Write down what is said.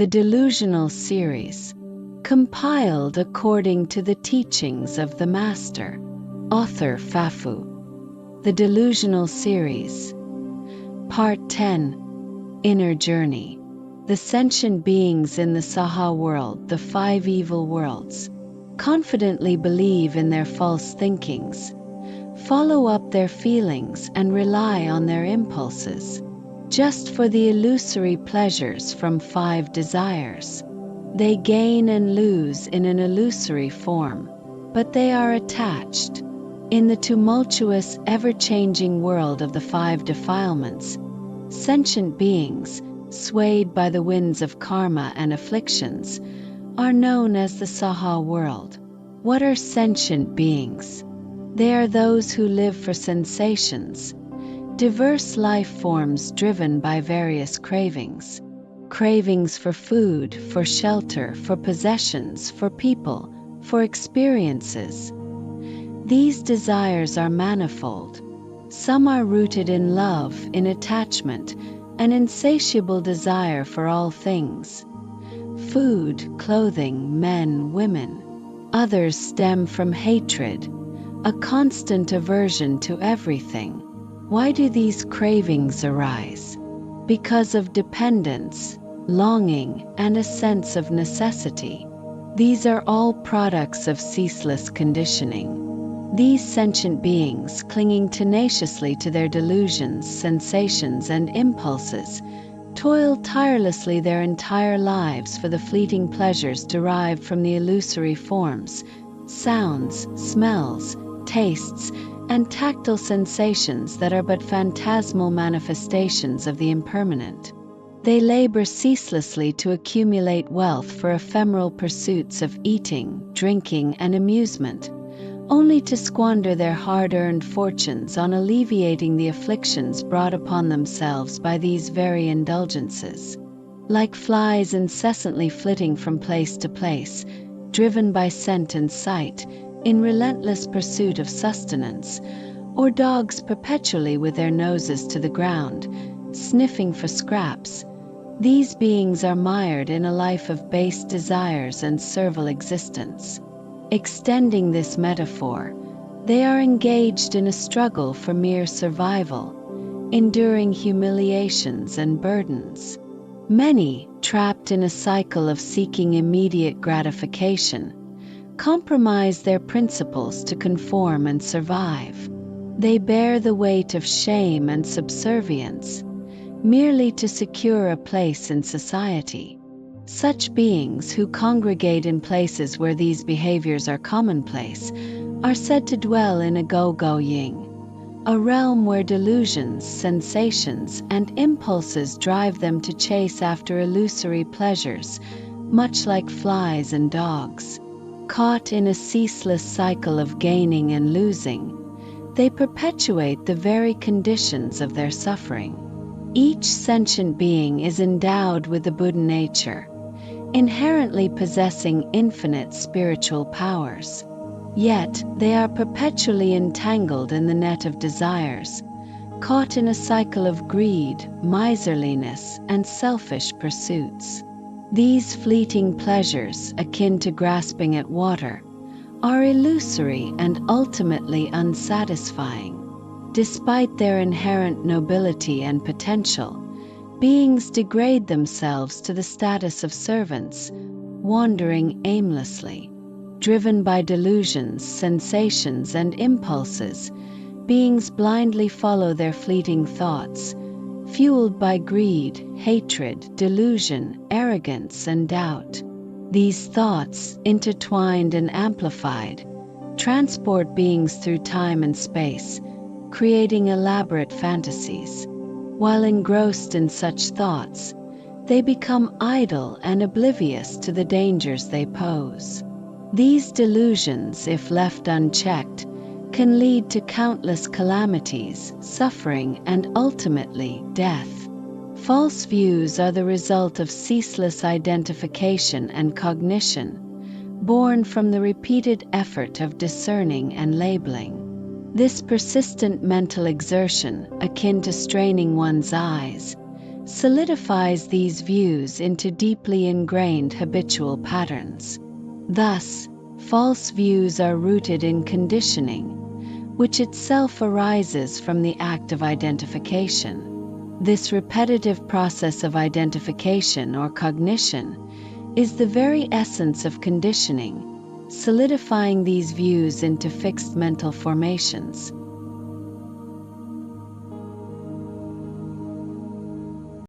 the Delusional Series, compiled according to the teachings of the Master, author Fafu. The Delusional Series, Part 10, Inner Journey. The sentient beings in the Saha World, the 5 evil worlds, confidently believe in their false thinkings, follow up their feelings and rely on their impulses, just for the illusory pleasures from 5 desires. They gain and lose in an illusory form, but they are attached. In the tumultuous, ever-changing world of the 5 defilements, sentient beings, swayed by the winds of karma and afflictions, are known as the Saha World. What are sentient beings? They are those who live for sensations, diverse life forms driven by various cravings. Cravings for food, for shelter, for possessions, for people, for experiences. These desires are manifold. Some are rooted in love, in attachment, an insatiable desire for all things. Food, clothing, men, women. Others stem from hatred, a constant aversion to everything. Why do these cravings arise? Because of dependence, longing, and a sense of necessity. These are all products of ceaseless conditioning. These sentient beings, clinging tenaciously to their delusions, sensations, and impulses, toil tirelessly their entire lives for the fleeting pleasures derived from the illusory forms, sounds, smells, tastes, and tactile sensations that are but phantasmal manifestations of the impermanent. They labor ceaselessly to accumulate wealth for ephemeral pursuits of eating, drinking, and amusement, only to squander their hard-earned fortunes on alleviating the afflictions brought upon themselves by these very indulgences. Like flies incessantly flitting from place to place, driven by scent and sight, in relentless pursuit of sustenance, or dogs perpetually with their noses to the ground, sniffing for scraps, these beings are mired in a life of base desires and servile existence. Extending this metaphor, they are engaged in a struggle for mere survival, enduring humiliations and burdens. Many, trapped in a cycle of seeking immediate gratification, compromise their principles to conform and survive. They bear the weight of shame and subservience, merely to secure a place in society. Such beings who congregate in places where these behaviors are commonplace are said to dwell in a go-go-ying, a realm where delusions, sensations, and impulses drive them to chase after illusory pleasures, much like flies and dogs. Caught in a ceaseless cycle of gaining and losing, they perpetuate the very conditions of their suffering. Each sentient being is endowed with the Buddha nature, inherently possessing infinite spiritual powers. Yet, they are perpetually entangled in the net of desires, caught in a cycle of greed, miserliness, and selfish pursuits. These fleeting pleasures, akin to grasping at water, are illusory and ultimately unsatisfying. Despite their inherent nobility and potential, beings degrade themselves to the status of servants, wandering aimlessly. Driven by delusions, sensations, and impulses, beings blindly follow their fleeting thoughts, fueled by greed, hatred, delusion, arrogance, and doubt. These thoughts, intertwined and amplified, transport beings through time and space, creating elaborate fantasies. While engrossed in such thoughts, they become idle and oblivious to the dangers they pose. These delusions, if left unchecked, can lead to countless calamities, suffering, and ultimately, death. False views are the result of ceaseless identification and cognition, born from the repeated effort of discerning and labeling. This persistent mental exertion, akin to straining one's eyes, solidifies these views into deeply ingrained habitual patterns. Thus, false views are rooted in conditioning, which itself arises from the act of identification. This repetitive process of identification or cognition is the very essence of conditioning, solidifying these views into fixed mental formations.